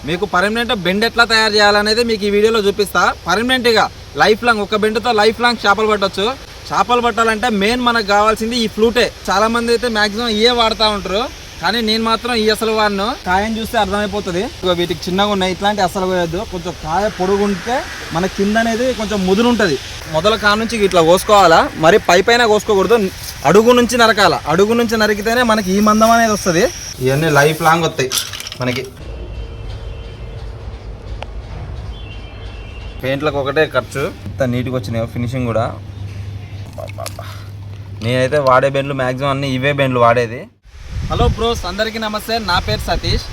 మీకు permanent bend ఎట్లా తయారు చేయాలనేది మీకు ఈ వీడియోలో చూపిస్తా. పర్మనెంట్గా లైఫ్ లాంగ్ ఒక బెండ్తో లైఫ్ లాంగ్ చేపలు పట్టవచ్చు. చేపలు పట్టాలంటే మెయిన్ మనకు కావాల్సింది ఈ ఫ్లూటే. చాలామంది అయితే మ్యాక్సిమం ఇవే వాడుతూ ఉంటారు, కానీ నేను మాత్రం ఈ అసలు వాడిను. కాయని చూస్తే అర్థమైపోతుంది. వీటికి చిన్నగా ఉన్నాయి, ఇట్లాంటి అసలు పోయొద్దు. కొంచెం కాయ పొడుగుంటే మన కింద అనేది కొంచెం ముదురు ఉంటుంది. మొదల కా నుంచి ఇట్లా కోసుకోవాలా, మరి పైన కోసుకోకూడదు. అడుగు నుంచి నరకాల. అడుగు నుంచి నరికితేనే మనకి ఈ మందం అనేది వస్తుంది. ఇవన్నీ లైఫ్ లాంగ్ వస్తాయి మనకి. పెయింట్లకు ఒకటే ఖర్చు. ఇంత నీట్గా వచ్చినాయి ఫినిషింగ్ కూడా. నేనైతే వాడే బెండ్లు మ్యాక్సిమం అన్నీ ఇవే బెండ్లు వాడేది. హలో బ్రోస్, అందరికీ నమస్తే. నా పేరు సతీష్.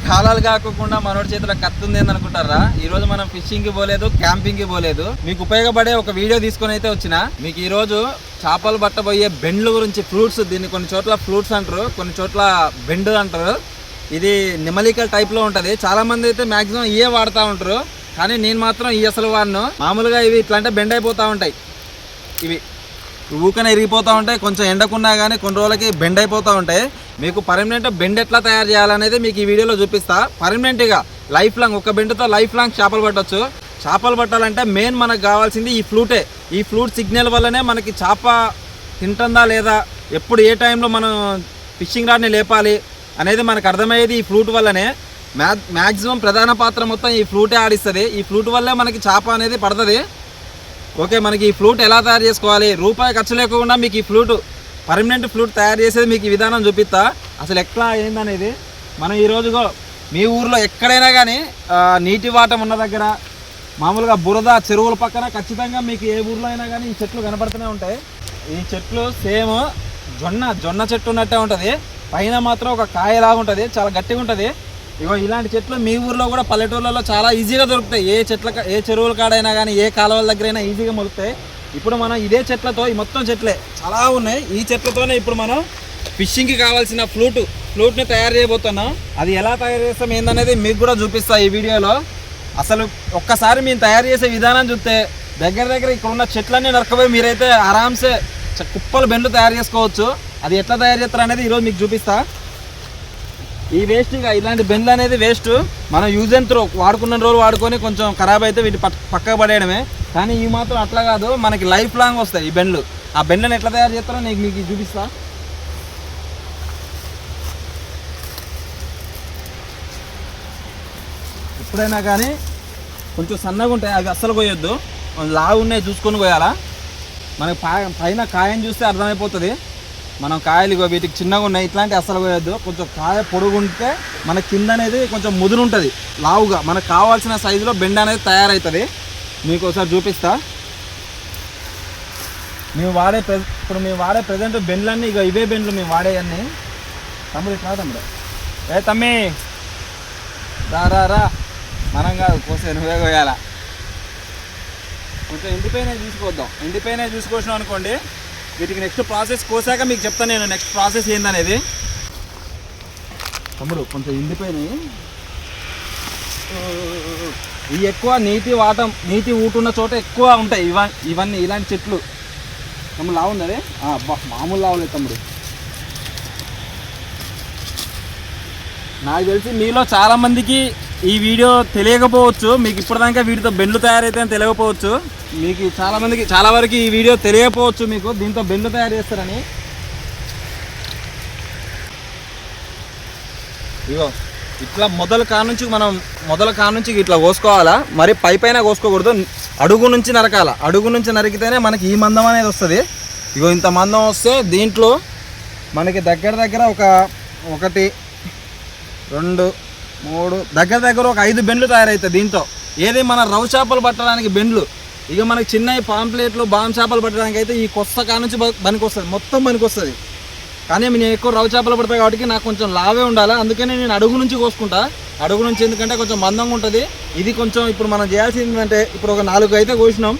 కాలాలు కాకుండా మనోడి చేతిలో కత్తి ఉంది అని అనుకుంటారా? ఈరోజు మనం ఫిషింగ్కి పోలేదు, క్యాంపింగ్కి పోలేదు. మీకు ఉపయోగపడే ఒక వీడియో తీసుకొని అయితే వచ్చిన. మీకు ఈరోజు చేపలు పట్టబోయే బెండ్ల గురించి, ఫ్రూట్స్, దీన్ని కొన్ని చోట్ల ఫ్రూట్స్ అంటారు, కొన్ని చోట్ల బెండ్ అంటారు. ఇది నిమలికల్ టైప్లో ఉంటుంది. చాలామంది అయితే మ్యాక్సిమం ఇవే వాడుతూ ఉంటారు, కానీ నేను మాత్రం ఈ అసలు వాడిను. మామూలుగా ఇవి ఇట్లా అంటే బెండ్ అయిపోతూ ఉంటాయి. ఇవి ఊకనే ఇరిగిపోతూ ఉంటాయి. కొంచెం ఎండకున్నా కానీ కొన్ని రోజులకి బెండ్ అయిపోతూ ఉంటాయి. మీకు పర్మనెంట్ బెండ్ ఎట్లా తయారు చేయాలనేది మీకు ఈ వీడియోలో చూపిస్తా. పర్మనెంట్గా లైఫ్ లాంగ్ ఒక బెండ్తో లైఫ్ లాంగ్ చేపలు పట్టవచ్చు. చేపలు పట్టాలంటే మెయిన్ మనకు కావాల్సింది ఈ ఫ్లూటే. ఈ ఫ్లూట్ సిగ్నల్ వల్లనే మనకి చేప తింటుందా లేదా, ఎప్పుడు ఏ టైంలో మనం ఫిషింగ్ రాడ్ని లేపాలి అనేది మనకు అర్థమయ్యేది ఈ ఫ్లూట్ వల్లనే. మ్యాక్సిమం ప్రధాన పాత్ర మొత్తం ఈ ఫ్లూటే ఆడిస్తుంది. ఈ ఫ్లూట్ వల్లే మనకి చేప అనేది పడుతుంది. ఓకే, మనకి ఈ ఫ్లూట్ ఎలా తయారు చేసుకోవాలి, రూపాయి ఖర్చు లేకుండా మీకు ఈ ఫ్లూట్ పర్మనెంట్ ఫ్లూట్ తయారు చేసేది మీకు ఈ విధానం చూపిస్తా. అసలు ఎట్లా ఏందనేది మనం ఈరోజుగో మీ ఊర్లో ఎక్కడైనా కానీ నీటి వాటం ఉన్న దగ్గర, మామూలుగా బురద చెరువుల పక్కన ఖచ్చితంగా మీకు ఏ ఊర్లో అయినా కానీ ఈ చెట్లు కనపడుతూనే ఉంటాయి. ఈ చెట్లు సేమ్ జొన్న చెట్టు ఉన్నట్టే ఉంటుంది. పైన మాత్రం ఒక కాయలాగా ఉంటుంది, చాలా గట్టిగా ఉంటుంది. ఇగో ఇలాంటి చెట్లు మీ ఊర్లో కూడా పల్లెటూళ్ళలో చాలా ఈజీగా దొరుకుతాయి. ఏ చెరువుల కాడైనా కానీ ఏ కాలువల దగ్గరైనా ఈజీగా మొలుస్తాయి. ఇప్పుడు మనం ఇదే చెట్లతో, ఈ మొత్తం చెట్లే చాలా ఉన్నాయి, ఈ చెట్లతోనే ఇప్పుడు మనం ఫిషింగ్కి కావాల్సిన ఫ్లూట్ని తయారు చేయబోతున్నాం. అది ఎలా తయారు చేస్తాం ఏందనేది మీకు కూడా చూపిస్తా ఈ వీడియోలో. అసలు ఒక్కసారి మేము తయారు చేసే విధానం చూస్తే దగ్గర ఇక్కడ ఉన్న చెట్లన్నీ నరకపోయి మీరైతే ఆరామ్సే కుప్పలు బెండ్లు తయారు చేసుకోవచ్చు. అది ఎట్లా తయారు చేస్తారు అనేది ఈరోజు మీకు చూపిస్తా. ఈ వేస్ట్, ఇక ఇలాంటి బెండ్లు అనేది వేస్ట్. మనం యూజ్ అండ్ త్రో, వాడుకున్న రోజులు వాడుకొని కొంచెం ఖరాబ్ అయితే వీటి పక్కకు పడేయడమే. కానీ ఇవి మాత్రం అట్లా కాదు, మనకి లైఫ్ లాంగ్ వస్తాయి ఈ బెండ్లు. ఆ బెండ్లను ఎట్లా తయారు చేస్తారో మీకు చూపిస్తా. ఎప్పుడైనా కానీ కొంచెం సన్నగా ఉంటాయి, అవి అస్సలు పోయొద్దు. లావు ఉన్నాయి చూసుకొని పోయాలా. మనకి పైన కాయని చూస్తే అర్థమైపోతుంది. మనం కాయలు వీటికి చిన్నగా ఉన్నాయి, ఇట్లాంటి అస్సలు పోయొద్దు. కొంచెం కాయ పొడుగుంటే మన కింద అనేది కొంచెం ముదురు ఉంటుంది. లావుగా మనకు కావాల్సిన సైజులో బెండ్ అనేది తయారవుతుంది. మీకు ఒకసారి చూపిస్తా. మేము వాడే ప్రజెంట్ బెండ్లన్నీ ఇక ఇవే బెండ్లు మేము వాడేవన్నీ. తమ్ముడు ఇట్లా, తమ్ముడు తమ్మి రా. మనం కాదు కోసే, నువ్వే కోయాలా. కొంచెం ఎండిపోయినా చూసుకోవద్దాం. ఎండిపోయినా చూసుకొచ్చినాం అనుకోండి, వీటికి నెక్స్ట్ ప్రాసెస్ కోసాక మీకు చెప్తాను నేను నెక్స్ట్ ప్రాసెస్ ఏందనేది. తమ్ముడు కొంచెం ఎండిపోయినాయి. ఇవి ఎక్కువ నీటి ఊటున్న చోట ఎక్కువ ఉంటాయి ఇవన్నీ ఇలాంటి చెట్లు. తమ్ముడు లావు ఉంది అదే, మామూలు లావులేదు తమ్ముడు. నాకు తెలిసి మీలో చాలామందికి ఈ వీడియో తెలియకపోవచ్చు. మీకు ఇప్పటిదాకా వీటితో బెండ్లు తయారైతే తెలియకపోవచ్చు. మీకు చాలా వరకు ఈ వీడియో తెలియకపోవచ్చు మీకు దీంతో బెండ్లు తయారు చేస్తారని. ఇగో ఇట్లా మొదల కా నుంచి ఇట్లా కోసుకోవాలా, మరి పైన కోసుకోకూడదు. అడుగు నుంచి నరకాల. అడుగు నుంచి నరికితేనే మనకి ఈ మందం అనేది వస్తుంది. ఇగో ఇంత మందం వస్తే దీంట్లో మనకి దగ్గర ఒక 1, 2, 3 దగ్గర ఒక 5 బెండ్లు తయారవుతాయి దీంతో. ఏది మన రవ్వ చేపలు పట్టడానికి బెండ్లు. ఇక మనకి చిన్న పాంప్లెట్లు బామ్ చేపలు పట్టడానికి అయితే ఈ కొత్త కానుంచి పనికొస్తుంది, మొత్తం పనికొస్తుంది. కానీ నేను ఎక్కువ రవ్వ చేపలు పడతాయి కాబట్టి నాకు కొంచెం లావే ఉండాలి. అందుకని నేను అడుగు నుంచి కోసుకుంటా. అడుగు నుంచి ఎందుకంటే కొంచెం మందంగా ఉంటుంది. ఇది కొంచెం ఇప్పుడు మనం చేయాల్సింది ఏంటంటే, ఇప్పుడు ఒక 4 అయితే కోసినాం.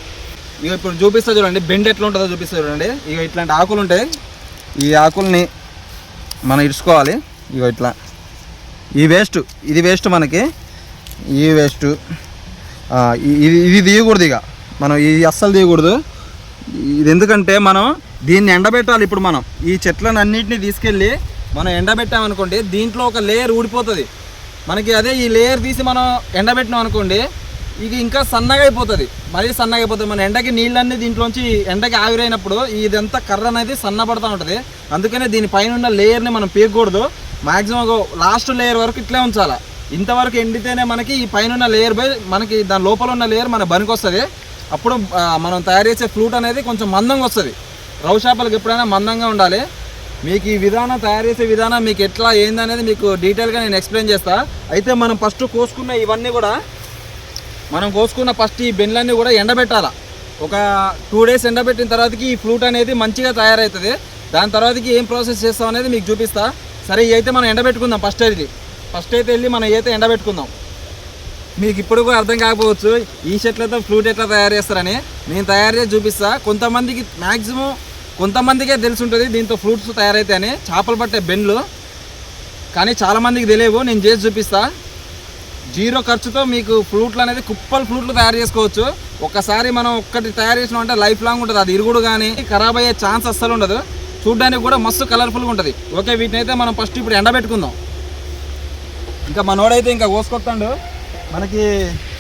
ఇక ఇప్పుడు చూపిస్తా చూడండి, బెండ్ ఎట్లా ఉంటుందో చూపిస్తా చూడండి. ఇక ఇట్లాంటి ఆకులు ఉంటాయి. ఈ ఆకుల్ని మనం ఇడుచుకోవాలి. ఇక ఇట్లా ఇది వేస్ట్ మనకి. ఈ వేస్ట్ ఇది తీయకూడదు. ఇక మనం ఇది అస్సలు తీయకూడదు. ఇది ఎందుకంటే మనం దీన్ని ఎండబెట్టాలి. ఇప్పుడు మనం ఈ చెట్లను అన్నింటినీ తీసుకెళ్ళి మనం ఎండబెట్టామనుకోండి, దీంట్లో ఒక లేయర్ ఊడిపోతుంది. మనకి అదే ఈ లేయర్ తీసి మనం ఎండబెట్టినాం అనుకోండి, ఇది ఇంకా సన్నగా అయిపోతుంది, మరీ సన్నగా అయిపోతుంది. మన ఎండకి నీళ్ళన్నీ దీంట్లోంచి ఎండకి ఆవిరైనప్పుడు ఇదంతా కర్ర అనేది సన్నపడుతూ ఉంటుంది. అందుకనే దీనిపైన ఉన్న లేయర్ని మనం పీకకూడదు. మ్యాక్సిమం లాస్ట్ లేయర్ వరకు ఇట్లే ఉంచాలి. ఇంతవరకు ఎండితేనే మనకి ఈ పైన ఉన్న లేయర్ పోయి మనకి దాని లోపల ఉన్న లేయర్ మన బనికి వస్తుంది. అప్పుడు మనం తయారు చేసే ఫ్లూట్ అనేది కొంచెం మందంగా వస్తుంది. రవ్వు చేపలకు ఎప్పుడైనా మందంగా ఉండాలి. మీకు ఈ విధానం తయారు చేసే విధానం మీకు ఎట్లా ఏందనేది మీకు డీటెయిల్గా నేను ఎక్స్ప్లెయిన్ చేస్తాను. అయితే మనం ఫస్ట్ కోసుకున్న ఇవన్నీ కూడా ఫస్ట్ ఈ బెండ్లన్నీ కూడా ఎండబెట్టాలి. ఒక 2 days ఎండబెట్టిన తర్వాతకి ఈ ఫ్లూట్ అనేది మంచిగా తయారవుతుంది. దాని తర్వాతకి ఏం ప్రాసెస్ చేస్తాం అనేది మీకు చూపిస్తా. సరే, ఇవి అయితే మనం ఎండబెట్టుకుందాం. ఫస్ట్ అయితే వెళ్ళి మనం అయితే ఎండబెట్టుకుందాం. మీకు ఇప్పుడు కూడా అర్థం కాకపోవచ్చు ఈ షర్ట్లతో ఫ్లూట్ ఎట్లా తయారు చేస్తారని. నేను తయారు చేసి చూపిస్తా. కొంతమందికే తెలిసి ఉంటుంది దీంతో ఫ్లూట్స్ తయారైతాయని, చేపలు పట్టే బెండ్లు. కానీ చాలామందికి తెలియవు. నేను చేసి చూపిస్తా. 0 ఖర్చుతో మీకు ఫ్లూట్లు అనేది కుప్పలు ఫ్లూట్లు తయారు చేసుకోవచ్చు. ఒక్కసారి మనం ఒక్కటి తయారు చేసినాం అంటే లైఫ్ లాంగ్ ఉంటుంది. అది ఇరుగుడు కానీ ఖరాబ్ అయ్యే ఛాన్స్ అస్సలు ఉండదు. చూడ్డానికి కూడా మస్తు కలర్ఫుల్గా ఉంటుంది. ఓకే, వీటిని అయితే మనం ఫస్ట్ ఇప్పుడు ఎండబెట్టుకుందాం. ఇంకా మనోడైతే ఇంకా కోసుకొస్తాడు.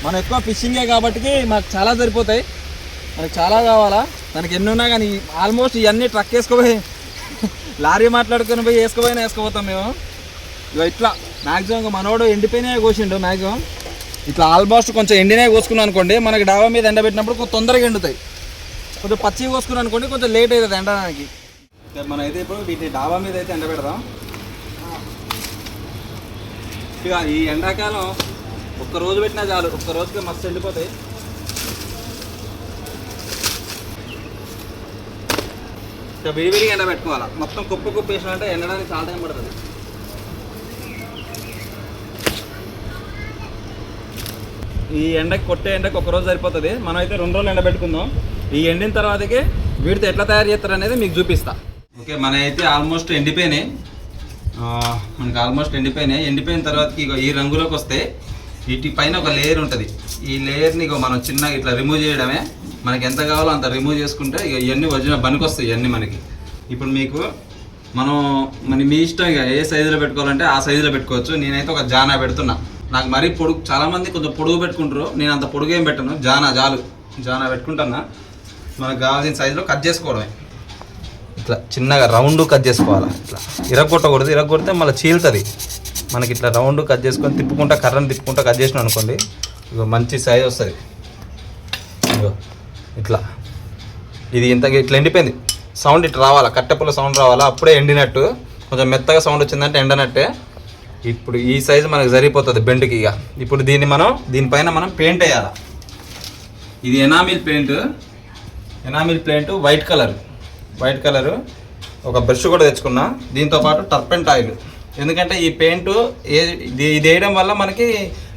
మనం ఎక్కువ ఫిషింగే కాబట్టి మాకు చాలా సరిపోతాయి. మనకు చాలా కావాలా, మనకి ఎన్ని ఉన్నా కానీ ఆల్మోస్ట్ ఇవన్నీ ట్రక్ వేసుకోపోయి లారీ మాట్లాడుకొని పోయి వేసుకోపోతాం మేము. ఇట్లా మ్యాక్సిమం మనోడు ఎండిపోయినాయి కోసిండు. మ్యాక్సిమం ఇట్లా ఆల్మోస్ట్ కొంచెం ఎండినాయి కోసుకున్నాం అనుకోండి, మనకి డాబా మీద ఎండబెట్టినప్పుడు కొంచెం తొందరగా ఎండుతాయి. కొంచెం పచ్చి కోసుకున్నాం అనుకోండి, కొంచెం లేట్ అవుతుంది ఎండడానికి. మనం అయితే ఇప్పుడు వీటిని డాబా మీద అయితే ఎండబెడదాం. ఇక ఈ ఎండాకాలం ఒక్కరోజు పెట్టినా చాలు, ఒక్క రోజుకి మస్తు ఎండిపోతాయి. ఇక విడివిడిగా ఎండబెట్టుకోవాలా. మొత్తం కుప్ప వేసినంటే ఎండడానికి చాలా టైం పడుతుంది. ఈ కొట్టే ఎండకి ఒక రోజు సరిపోతుంది. మనం అయితే 2 రోజులు ఎండబెట్టుకుందాం. ఈ ఎండిన తర్వాతకి వీటితో ఎట్లా తయారు చేస్తారు అనేది మీకు చూపిస్తా. ఓకే, మన అయితే ఆల్మోస్ట్ ఎండిపోయినాయి. ఎండిపోయిన తర్వాతకి ఇక ఈ రంగులోకి వస్తే వీటి పైన ఒక లేయర్ ఉంటుంది. ఈ లేయర్ని ఇక మనం చిన్నగా ఇట్లా రిమూవ్ చేయడమే. మనకి ఎంత కావాలో అంత రిమూవ్ చేసుకుంటే ఇక ఇవన్నీ ఒరిజినల్ బనికి వస్తాయి. ఇవన్నీ మనకి ఇప్పుడు మీ ఇష్టం. ఇక ఏ సైజులో పెట్టుకోవాలంటే ఆ సైజులో పెట్టుకోవచ్చు. నేనైతే ఒక జానా పెడుతున్నా. నాకు మరీ పొడుగు, చాలామంది కొంచెం పొడుగు పెట్టుకుంటారు. నేను అంత పొడుగు ఏం పెట్టను, జానా పెట్టుకుంటున్నా. మనకు కావాల్సిన సైజులో కట్ చేసుకోవడమే. ఇట్లా చిన్నగా రౌండ్ కట్ చేసుకోవాలి. ఇట్లా ఇరగొట్టకూడదు, ఇరగొడితే మళ్ళీ చీలుతుంది. మనకి ఇట్లా రౌండ్ కట్ చేసుకొని కర్రను తిప్పుకుంటా కట్ చేసినాం అనుకోండి, ఇగో మంచి సైజ్ వస్తుంది. ఇగో ఇట్లా ఇది ఇట్లా ఎండిపోయింది. సౌండ్ ఇట్లా రావాలా, కట్టెపుల్ల సౌండ్ రావాలా, అప్పుడే ఎండినట్టు. కొంచెం మెత్తగా సౌండ్ వచ్చిందంటే ఎండనట్టే. ఇప్పుడు ఈ సైజు మనకు సరిపోతుంది బెండ్కి. ఇక ఇప్పుడు దీనిపైన మనం పెయింట్ వేయాలి. ఇది ఎనామిల్ పెయింట్ వైట్ కలరు. ఒక బ్రష్ కూడా తెచ్చుకున్నా. దీంతోపాటు టర్పెంట్ ఆయిల్. ఎందుకంటే ఈ పెయింట్ ఇది వేయడం వల్ల మనకి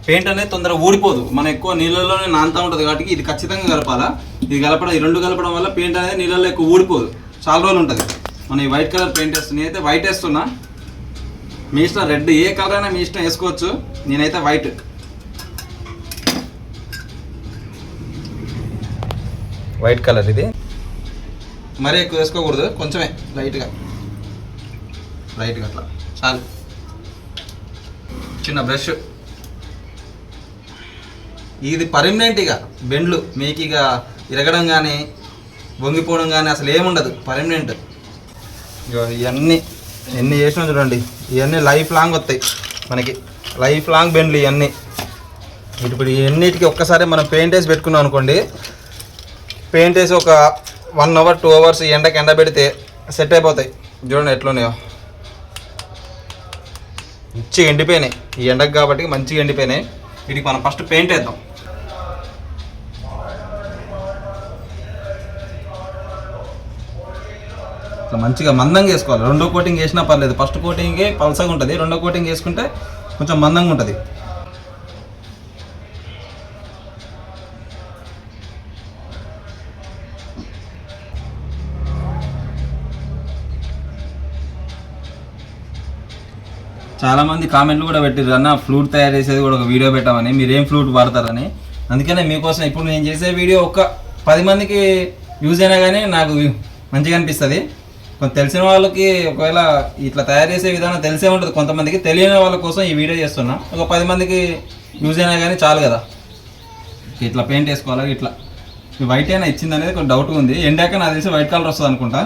పెయింట్ అనేది తొందరగా ఊడిపోదు. మనం ఎక్కువ నీళ్ళలోనే నానుతూ ఉంటుంది కాబట్టి ఇది ఖచ్చితంగా కలపాలా. ఈ 2 కలపడం వల్ల పెయింట్ అనేది నీళ్ళలో ఎక్కువ ఊడిపోదు, చాలా రోజులు ఉంటుంది. మనం ఈ వైట్ కలర్ పెయింట్ వేస్తున్నా. నేనైతే వైట్ వేస్తున్నా. మీ ఇష్టం, రెడ్ ఏ కలర్ అయినా మీ ఇష్టం వేసుకోవచ్చు. నేనైతే వైట్ కలర్. ఇది మరీ ఎక్కువ వేసుకోకూడదు, కొంచెమే లైట్గా అట్లా చాలు. చిన్న బ్రష్. ఇది పర్మనెంట్. ఇక బెండ్లు మీకు ఇక ఇరగడం కానీ వంగిపోవడం కానీ అసలు ఏముండదు, పర్మనెంట్. ఇవన్నీ ఎన్ని చేసినా చూడండి, ఇవన్నీ లైఫ్ లాంగ్ వస్తాయి మనకి, లైఫ్ లాంగ్ బెండ్లు ఇవన్నీ. ఇప్పుడు ఇవన్నిటికీ ఒక్కసారి మనం పెయింట్ వేసి పెట్టుకున్నాం అనుకోండి, పెయింట్ వేసి ఒక 1 hour 2 hours ఎండకి ఎండబెడితే సెట్ అయిపోతాయి. చూడండి ఎట్లున్నాయో, మంచిగా ఎండిపోయినాయి. ఈ ఎండకు కాబట్టి మంచిగా ఎండిపోయినాయి. వీటికి మనం ఫస్ట్ పెయింట్ వేద్దాం. ఇట్లా మంచిగా మందంగా వేసుకోవాలి. 2వ కోటింగ్ వేసినా పర్లేదు. ఫస్ట్ కోటింగే పల్సగా ఉంటుంది, 2వ కోటింగ్ వేసుకుంటే కొంచెం మందంగా ఉంటుంది. చాలామంది కామెంట్లు కూడా పెట్టారు, అన్న ఫ్లూట్ తయారు చేసేది కూడా ఒక వీడియో పెట్టామని, మీరేం ఫ్లూట్ వాడతారని. అందుకనే మీకోసం ఇప్పుడు నేను చేసే వీడియో ఒక 10 మందికి యూజ్ అయినా కానీ నాకు మంచిగా అనిపిస్తుంది. కొంత తెలిసిన వాళ్ళకి ఒకవేళ ఇట్లా తయారు చేసే విధానం తెలిసే ఉంటుంది, కొంతమందికి తెలియని వాళ్ళ కోసం ఈ వీడియో చేస్తున్నా. ఒక 10 మందికి యూజ్ అయినా కానీ చాలు కదా. ఇట్లా పెయింట్ వేసుకోవాలి. ఇట్లా వైట్ అయినా ఇచ్చింది అనేది కొంచెం డౌట్గా ఉంది. ఎండాక నాకు తెలిసి వైట్ కలర్ వస్తుంది అనుకుంటా.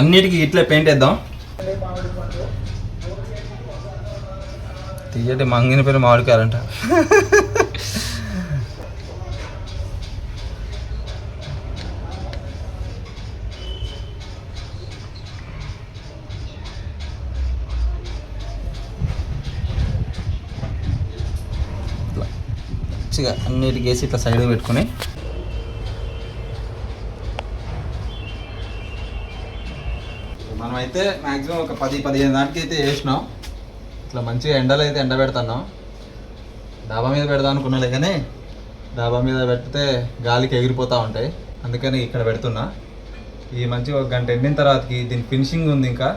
అన్నిటికీ ఇట్లే పెయింట్ వేద్దాం. తీయటి మంగిన పేరు మామిడికాయాలంట. మంచిగా అన్నిటికి వేసి ఇట్లా సైడ్ పెట్టుకుని మనమైతే మ్యాక్సిమం ఒక 10-15 దానికి అయితే వేసినాం. ఇట్లా మంచిగా ఎండలు అయితే ఎండబెడుతున్నాం. డాబా మీద పెడదాం అనుకున్నాలే కానీ డాబా మీద పెడితే గాలికి ఎగిరిపోతూ ఉంటాయి, అందుకని ఇక్కడ పెడుతున్నా. ఈ మంచిగా ఒక గంట ఎండిన తర్వాతకి దీని ఫినిషింగ్ ఉంది. ఇంకా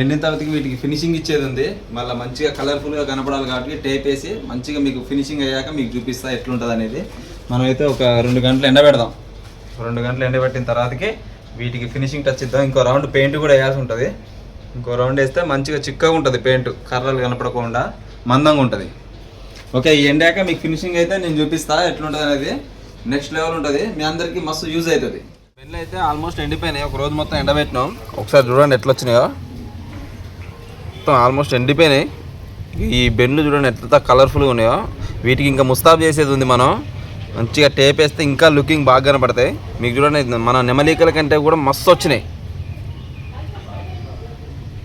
ఎండిన తర్వాతకి వీటికి ఫినిషింగ్ ఇచ్చేది ఉంది. మళ్ళీ మంచిగా కలర్ఫుల్గా కనపడాలి కాబట్టి టేప్ వేసి మంచిగా మీకు ఫినిషింగ్ అయ్యాక మీకు చూపిస్తా ఎట్లుంటుంది అనేది. మనమైతే ఒక 2 గంటలు ఎండబెడదాం. 2 గంటలు ఎండబెట్టిన తర్వాతకి వీటికి ఫినిషింగ్ టచ్ ఇద్దాం. ఇంకో రౌండ్ పెయింట్ కూడా వేయాల్సి ఉంటుంది. ఇంకో రౌండ్ వేస్తే మంచిగా చిక్కగా ఉంటుంది పెయింట్, కర్రలు కనపడకుండా మందంగా ఉంటుంది. ఓకే, ఈ ఎండాక మీకు ఫినిషింగ్ అయితే నేను చూపిస్తా ఎట్లుంటుంది అనేది. నెక్స్ట్ లెవెల్ ఉంటుంది, మీ అందరికీ మస్తు యూజ్ అవుతుంది. పెన్లు అయితే ఆల్మోస్ట్ ఎండిపోయినాయి. ఒక రోజు మొత్తం ఎండబెట్టినాం. ఒకసారి చూడండి ఎట్లా వచ్చినాయో. మొత్తం ఆల్మోస్ట్ ఎండిపోయినాయి. ఈ బెండ్లు చూడండి ఎంత కలర్ఫుల్గా ఉన్నాయో. వీటికి ఇంకా ముస్తాబ్ చేసేది ఉంది. మనం మంచిగా టేప్ వేస్తే ఇంకా లుకింగ్ బాగా కనపడతాయి. మీకు చూడండి మన నెమలికల కంటే కూడా మస్తు వచ్చినాయి.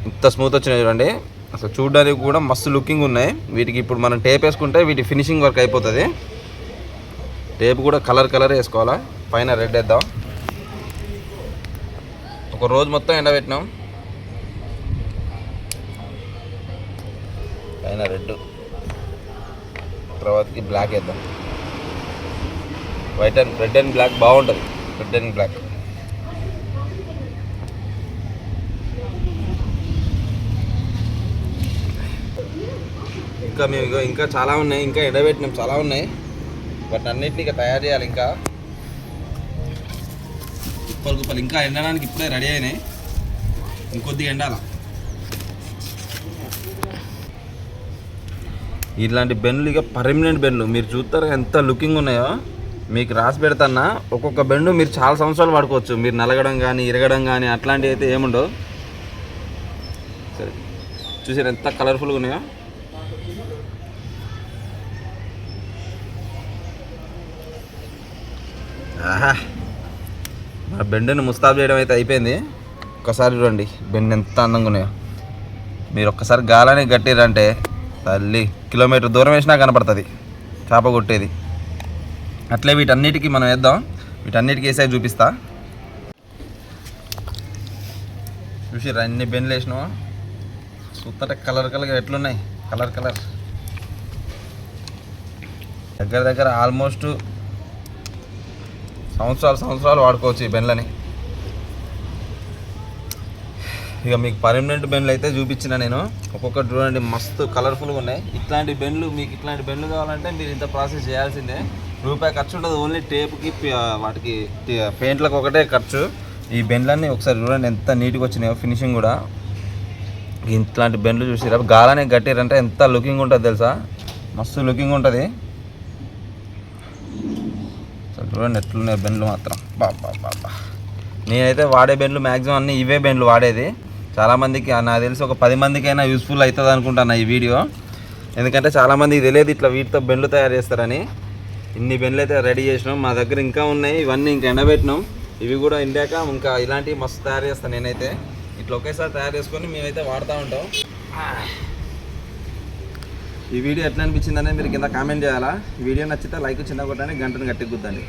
ఇంత స్మూత్ వచ్చినాయి చూడండి. అసలు చూడడానికి కూడా మస్తు లుకింగ్ ఉన్నాయి. వీటికి ఇప్పుడు మనం టేప్ వేసుకుంటే వీటి ఫినిషింగ్ వర్క్ అయిపోతుంది. టేప్ కూడా కలర్ వేసుకోవాలా. పైన రెడ్ వేద్దాం. ఒక రోజు మొత్తం ఎండబెట్టినాం. పైన తర్వాతకి బ్లాక్ వేద్దాం. రెడ్ అండ్ బ్లాక్ బాగుంటుంది. రెడ్ అండ్ బ్లాక్ ఇంకా మేము ఇంకా చాలా ఉన్నాయి. ఇంకా ఎండబెట్టినాం చాలా ఉన్నాయి. బట్ అన్నిటిని ఇంకా తయారు చేయాలి. ఇంకా గుప్పలు ఇంకా ఎండడానికి ఇప్పుడే రెడీ అయినాయి. ఇంకొద్దిగా ఎండాల. ఇలాంటి బెండ్లు ఇక పర్మనెంట్ బెండ్లు మీరు చూస్తారు ఎంత లుకింగ్ ఉన్నాయో. మీకు రాసి పెడతాన్నా ఒక్కొక్క బెండు మీరు చాలా సంవత్సరాలు వాడుకోవచ్చు. మీరు నలగడం కానీ ఇరగడం కానీ అట్లాంటివి అయితే ఏముండవు. సరే చూసారు ఎంత కలర్ఫుల్గా ఉన్నాయో. ఆహా, మన బెండుని ముస్తాబ్ చేయడం అయితే అయిపోయింది. ఒక్కసారి చూడండి బెండు ఎంత అందంగా ఉన్నాయో. మీరు ఒక్కసారి గాలానే కట్టిరంటే తల్లి కిలోమీటర్ దూరం వేసినా కనపడుతుంది చేప కొట్టేది. అట్లే వీటన్నిటికీ మనం వేద్దాం. వీటన్నిటికీ వేసాక చూపిస్తా. చూసిరా అన్ని బెండ్లు వేసినావా. చూస్తే కలర్గా ఎట్లున్నాయి. కలర్ దగ్గర ఆల్మోస్ట్ సంవత్సరాలు వాడుకోవచ్చు ఈ బెండ్లని. ఇక మీకు పర్మనెంట్ బెండ్లు అయితే చూపించిన నేను. ఒక్కొక్కటి చూడండి మస్తు కలర్ఫుల్గా ఉన్నాయి. ఇట్లాంటి బెండ్లు మీకు ఇట్లాంటి బెండ్లు కావాలంటే మీరు ఇంత ప్రాసెస్ చేయాల్సిందే. రూపాయి ఖర్చు ఉంటుంది. ఓన్లీ టేప్కి వాటికి పెయింట్లకు ఒకటే ఖర్చు. ఈ బెండ్లన్నీ ఒకసారి చూడండి ఎంత నీట్గా వచ్చినాయో. ఫినిషింగ్ కూడా ఇట్లాంటి బెండ్లు చూసిరా గాలానే కట్టిరంటే ఎంత లుకింగ్ ఉంటుంది తెలుసా. మస్తు లుకింగ్ ఉంటుంది. చూడండి ఎట్లున్నాయి బెండ్లు మాత్రం. బాబా నేనైతే వాడే బెండ్లు మ్యాక్సిమం అన్నీ ఇవే బెండ్లు వాడేది. చాలామందికి నాకు తెలిసి ఒక 10 మందికైనా యూస్ఫుల్ అవుతుంది అనుకుంటాను ఈ వీడియో. ఎందుకంటే చాలామందికి తెలియదు ఇట్లా వీటితో బెండ్లు తయారు చేస్తారని. ఇన్ని బెండ్లు అయితే రెడీ చేసినాం. మా దగ్గర ఇంకా ఉన్నాయి. ఇవన్నీ ఇంకా ఎండబెట్టినాం. ఇవి కూడా ఎండాక ఇంకా ఇలాంటివి మస్తు తయారు చేస్తాను నేనైతే. ఇట్లా ఒకేసారి తయారు చేసుకొని మేమైతే వాడుతూ ఉంటాం. ఈ వీడియో ఎట్లా అనిపించిందనే మీరు కింద కామెంట్ చేయాలా. ఈ వీడియో నచ్చితే లైక్ చిన్న కొట్టండి, గంటను గట్టి గుద్దండి.